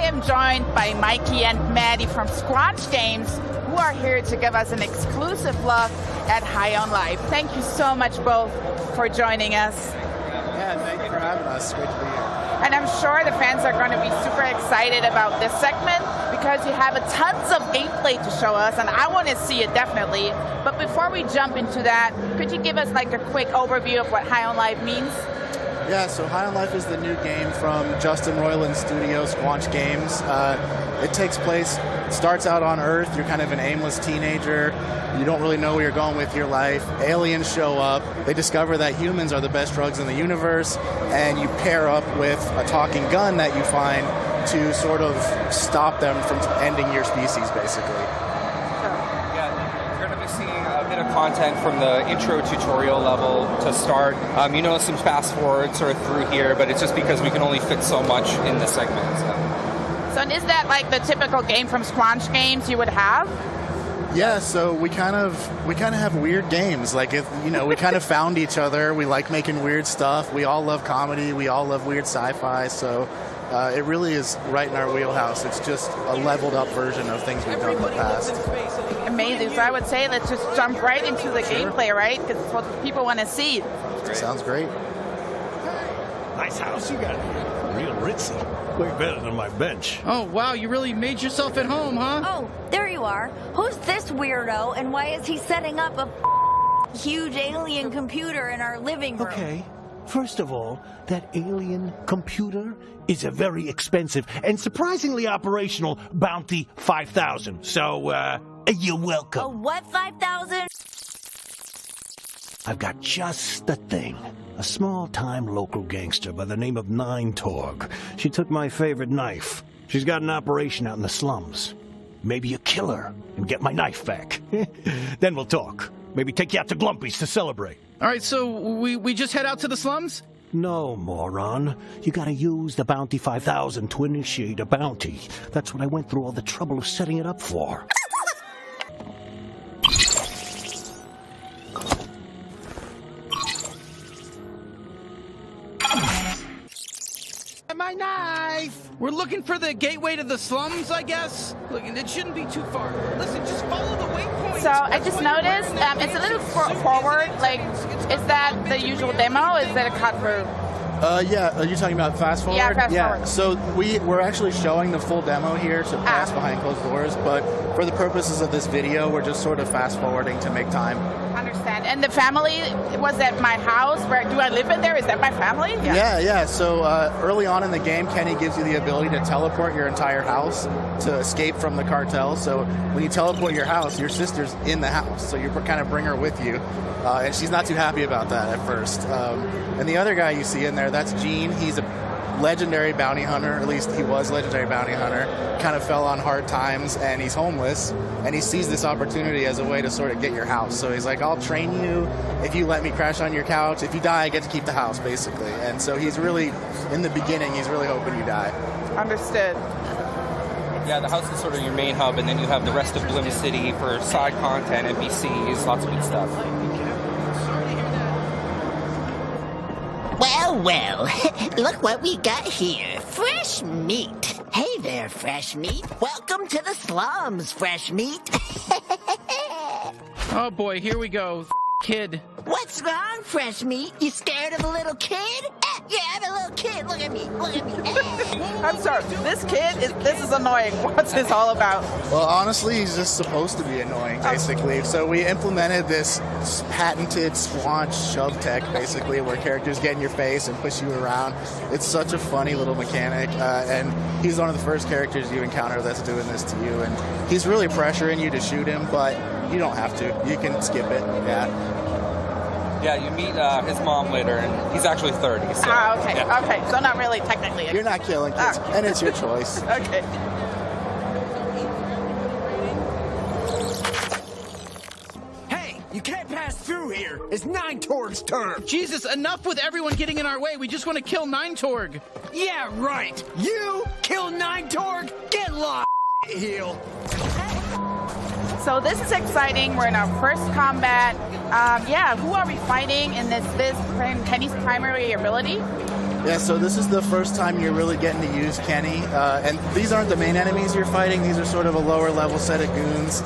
am joined by Mikey and Matty from Squanch Games, who are here to give us an exclusive look at High on Life. Thank you so much both for joining us. Yeah, thank you for having us. Great to be here. And I'm sure the fans are going to be super excited about this segment because you have tons of gameplay to show us, and I want to see it definitely. But before we jump into that, could you give us like a quick overview of what High on Life means? Yeah, so High on Life is the new game from Justin Roiland's studio, Squanch Games. It takes place, starts out on Earth. You're kind of an aimless teenager. You don't really know where you're going with your life. Aliens show up. They discover that humans are the best drugs in the universe, and you pair up with a talking gun that you find to sort of stop them from ending your species, basically. Content from the intro tutorial level to start. You know, some fast forward sort of through here, but it's just because we can only fit so much in the segment. So is that like the typical game from Squanch Games you would have? Yeah, so we kind of have weird games. Like, we kind of found each other. We like making weird stuff. We all love comedy. We all love weird sci-fi. So it really is right in our wheelhouse. It's just a leveled up version of things we've done in the past. Amazing. So I would say let's just jump right into the gameplay, right? Because it's what people want to see. Sounds great. Nice house you got here. Real ritzy. Way better than my bench. Oh, wow. You really made yourself at home, huh? Oh, there you are. Who's this weirdo, and why is he setting up a huge alien computer in our living room? Okay. First of all, that alien computer is a very expensive and surprisingly operational Bounty 5000. So, you're welcome. A what 5000? I've got just the thing. A small-time local gangster by the name of Nine Torg. She took my favorite knife. She's got an operation out in the slums. Maybe you kill her and get my knife back. Then we'll talk. Maybe take you out to Glumpy's to celebrate. All right, so we just head out to the slums? No, moron. You gotta use the Bounty 5000 to initiate a bounty. That's what I went through all the trouble of setting it up for. My knife! We're looking for the gateway to the slums, I guess? Look, it shouldn't be too far. Listen, just follow the waypoint. So I just noticed it's a little forward. Like, is that the usual demo? Is that a cut through? Yeah, are you talking about fast forward? Yeah, fast forward. So we're actually showing the full demo here to pass behind closed doors, but for the purposes of this video, we're just sort of fast forwarding to make time. Understand. And the family was at my house. Where do I live in there? Is that my family? Yeah. So early on in the game, Kenny gives you the ability to teleport your entire house to escape from the cartel. So when you teleport your house, your sister's in the house, so you kind of bring her with you, and she's not too happy about that at first. And the other guy you see in there, that's Gene. He's a legendary bounty hunter, at least he was legendary bounty hunter, kind of fell on hard times, and he's homeless, and he sees this opportunity as a way to sort of get your house. So he's like, I'll train you if you let me crash on your couch. If you die, I get to keep the house, basically. And so he's really, in the beginning, he's really hoping you die. Understood. Yeah, the house is sort of your main hub, and then you have the rest of Bloom City for side content, NPCs, lots of good stuff. Well, look what we got here. Fresh meat. Hey there, Fresh Meat. Welcome to the slums, Fresh Meat. Oh boy, here we go. Kid. What's wrong, Fresh Meat? You scared of a little kid? Yeah, I'm a little kid. Look at me. Look at me. I'm sorry. This is annoying. What's this all about? Well, honestly, he's just supposed to be annoying, basically. So we implemented this patented Squanch shove tech, basically, where characters get in your face and push you around. It's such a funny little mechanic, and he's one of the first characters you encounter that's doing this to you. And he's really pressuring you to shoot him, but you don't have to. You can skip it. Yeah, you meet his mom later, and he's actually 30. So, okay. Yeah. Okay, so not really technically. You're not killing kids, and it's your choice. Okay. Hey, you can't pass through here. It's Nine Torg's turn. Jesus, enough with everyone getting in our way. We just want to kill Nine Torg. Yeah, right. You kill Nine Torg, get lost, heel. So this is exciting. We're in our first combat. Yeah, who are we fighting in this Kenny's primary ability? Yeah, so this is the first time you're really getting to use Kenny, and these aren't the main enemies you're fighting. These are sort of a lower level set of goons,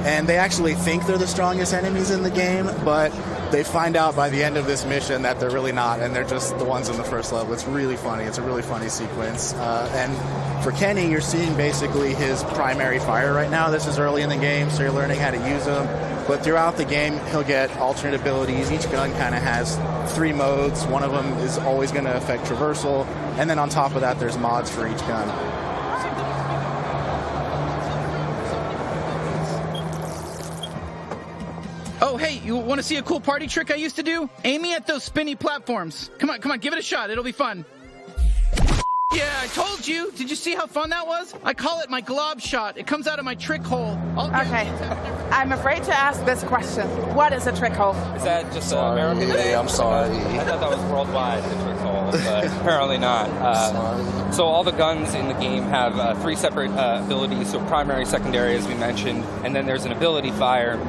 and they actually think they're the strongest enemies in the game, but they find out by the end of this mission that they're really not, and they're just the ones in the first level. It's really funny. It's a really funny sequence. And for Kenny, you're seeing basically his primary fire right now. This is early in the game, so you're learning how to use them. But throughout the game, he'll get alternate abilities. Each gun kind of has 3 modes. One of them is always going to affect traversal. And then on top of that, there's mods for each gun. Oh, hey, you want to see a cool party trick I used to do? Aim me at those spinny platforms. Come on, give it a shot. It'll be fun. Yeah, I told you. Did you see how fun that was? I call it my glob shot. It comes out of my trick hole. Okay. I'm afraid to ask this question. What is a trick hole? Is that just an American thing? I'm sorry. I thought that was worldwide, the trick hole, but apparently not. So all the guns in the game have 3 separate abilities, so primary, secondary, as we mentioned, and then there's an ability fire.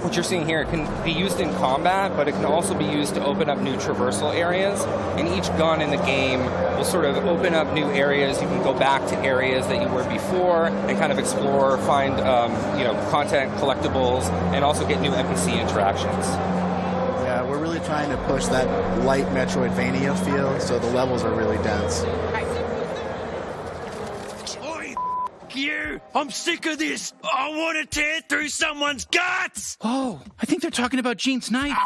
What you're seeing here, it can be used in combat, but it can also be used to open up new traversal areas. And each gun in the game will sort of open up new areas. You can go back to areas that you were before and kind of explore, find content, collectibles, and also get new NPC interactions. Yeah, we're really trying to push that light Metroidvania feel, so the levels are really dense. You! I'm sick of this! I want to tear through someone's guts! Oh, I think they're talking about Gene's knife.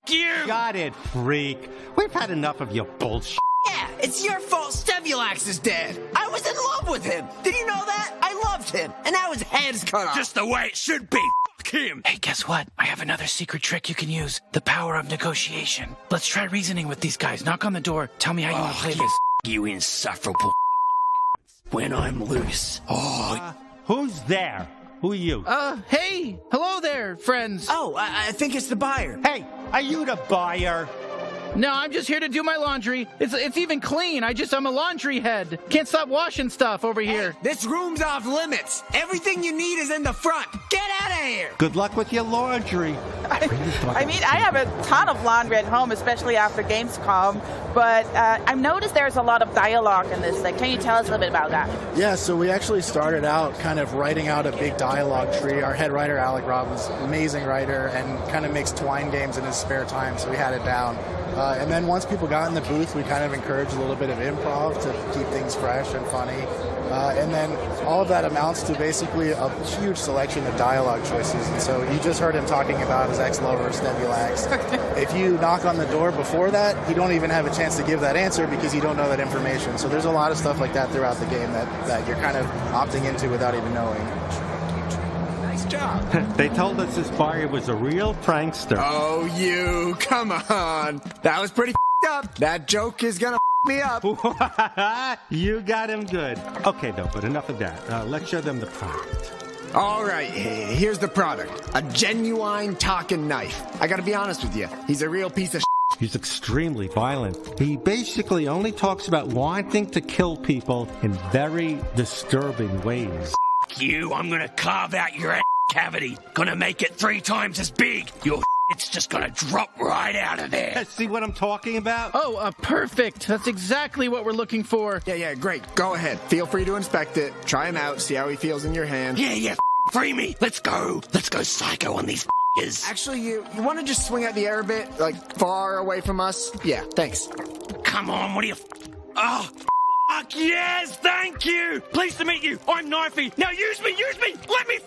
You! Got it, freak. We've had enough of your bullshit. Yeah, it's your fault Stevulax is dead. I was in love with him. Did you know that? I loved him. And now his head's cut off. Just the way it should be. Fuck him. Hey, guess what? I have another secret trick you can use. The power of negotiation. Let's try reasoning with these guys. Knock on the door. Tell me how you want to play this. You insufferable when I'm loose. Who's there? Who are you? Hey. Hello there, friends. Oh, I think it's the buyer. Hey, are you the buyer? No, I'm just here to do my laundry. It's even clean. I'm a laundry head. Can't stop washing stuff over here. Hey, this room's off limits. Everything you need is in the front. Get out of here. Good luck with your laundry. I mean, I have a ton of laundry at home, especially after Gamescom, but I've noticed there's a lot of dialogue in this thing. Can you tell us a little bit about that? Yeah, so we actually started out kind of writing out a big dialogue tree. Our head writer, Alec Robbins, amazing writer, and kind of makes twine games in his spare time, so we had it down. And then once people got in the booth, we kind of encouraged a little bit of improv to keep things fresh and funny. And then all of that amounts to basically a huge selection of dialogue choices. And so you just heard him talking about his ex-lover, Stevulax. If you knock on the door before that, you don't even have a chance to give that answer because you don't know that information. So there's a lot of stuff like that throughout the game that you're kind of opting into without even knowing. Nice job. They told us this buyer was a real prankster. Oh, you. Come on. That was pretty up. That joke is gonna me up. You got him good. Okay, though, but enough of that. Let's show them the product. All right, here's the product. A genuine talking knife. I gotta be honest with you. He's a real piece of shit. He's extremely violent. He basically only talks about wanting to kill people in very disturbing ways. You, I'm gonna carve out your cavity. Gonna make it 3 times as big. Your it's just gonna drop right out of there. See what I'm talking about? Oh, perfect. That's exactly what we're looking for. Yeah, great. Go ahead. Feel free to inspect it. Try him out. See how he feels in your hand. Yeah, free me. Let's go. Let's go psycho on these f***ers. Actually, you want to just swing out the air a bit? Like, far away from us? Yeah, thanks. Come on, what do you... Oh, fuck yes, thank you. Pleased to meet you. I'm Knifey. Now use me. Let me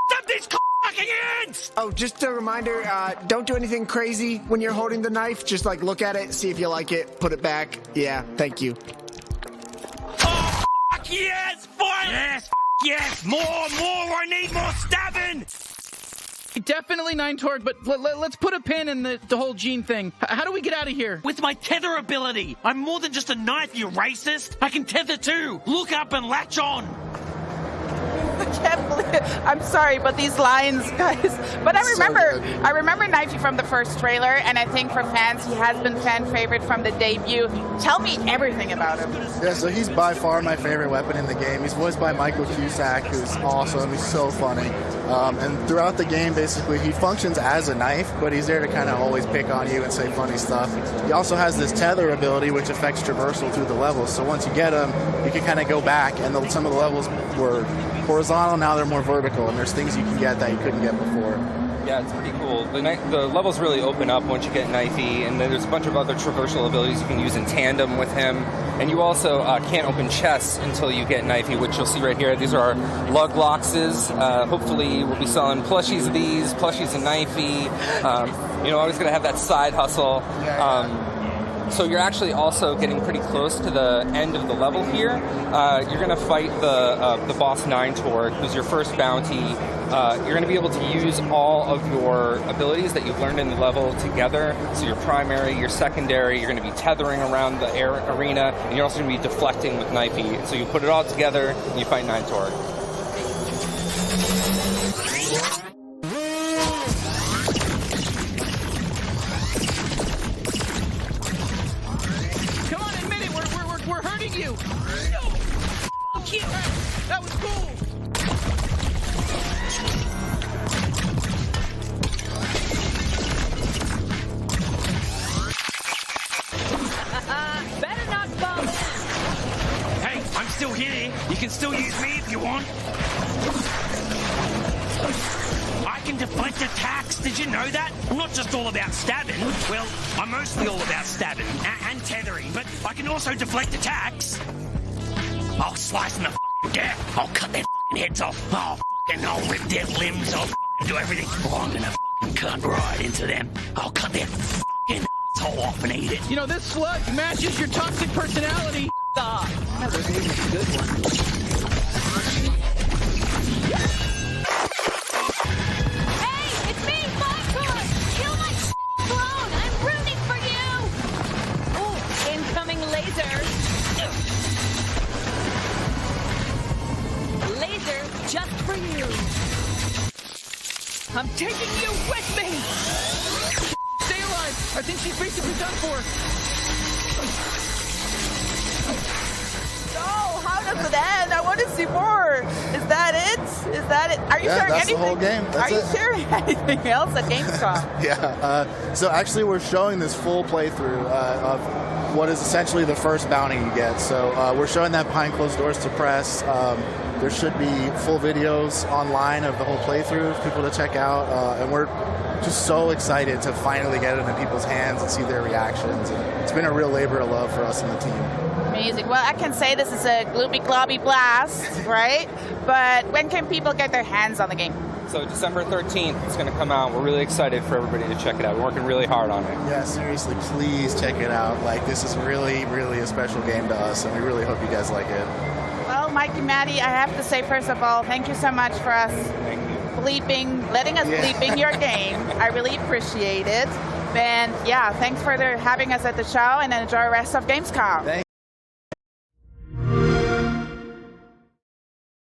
stop these fucking ends. Oh, just a reminder, don't do anything crazy when you're holding the knife. Just, like, look at it, see if you like it, put it back. Yeah, thank you. Oh, fuck yes, fire! Yes, more, I need more stabbing! Definitely 9torg, but let's put a pin in the whole Gene thing. How do we get out of here? With my tether ability. I'm more than just a knife, you racist. I can tether too. Look up and latch on. can't believe it. I'm sorry, but these lines, guys. But I remember Knifey from the first trailer, and I think for fans, he has been fan favorite from the debut. Tell me everything about him. Yeah, so he's by far my favorite weapon in the game. He's voiced by Michael Cusack, who's awesome. He's so funny. And throughout the game, basically, he functions as a knife, but he's there to kind of always pick on you and say funny stuff. He also has this tether ability, which affects traversal through the levels. So once you get him, you can kind of go back, and some of the levels were horizontal, now they're more vertical, and there's things you can get that you couldn't get before. Yeah, it's pretty cool. The levels really open up once you get Knifey, and then there's a bunch of other traversal abilities you can use in tandem with him. And you also can't open chests until you get Knifey, which you'll see right here. These are our lug boxes. Hopefully we'll be selling plushies of these, plushies of Knifey. Always going to have that side hustle. So you're actually also getting pretty close to the end of the level here. You're going to fight the boss 9 Torg, who's your first bounty. You're going to be able to use all of your abilities that you've learned in the level together. So your primary, your secondary, you're going to be tethering around the arena, and you're also going to be deflecting with Knifey. So you put it all together, and you fight 9 Torg. We're hurting you! No! F*** you! That was cool! Better not fall in! Hey, I'm still here. You can still use me if you want. I can deflect attacks. Did you know that? I'm not just all about stabbing. Well, I'm mostly all about stabbing and tethering, but I can also deflect attacks. I'll slice them the gap. I'll cut their heads off. I'll rip their limbs off. Do everything. Oh, I'm gonna cut right into them. I'll cut their asshole off and eat it. You know, this slug matches your toxic personality. That was a good one. Hey, it's me, Montour! Kill my clone! I'm rooting for you! Oh, incoming laser! Laser just for you! I'm taking you with me! Stay alive! I think she's basically done for. No, how does it end? I want to see more. Is that it? Is that it? Are you sharing that's anything? The whole game. That's Are you it. sharing anything else at Gamescom? Yeah. So actually, we're showing this full playthrough of what is essentially the first bounty you get. So we're showing that behind closed doors to press. There should be full videos online of the whole playthrough for people to check out, and we're just so excited to finally get it in people's hands and see their reactions. And it's been a real labor of love for us and the team. Amazing. Well, I can say this is a glooby globby blast, right? But when can people get their hands on the game? So December 13th, it's going to come out. We're really excited for everybody to check it out. We're working really hard on it. Yeah, seriously, please check it out. Like, this is really, really a special game to us, and we really hope you guys like it. Well, Mikey, Matty, I have to say, first of all, thank you so much for us letting us bleeping your game. I really appreciate it. And yeah, thanks for having us at the show, and enjoy the rest of Gamescom.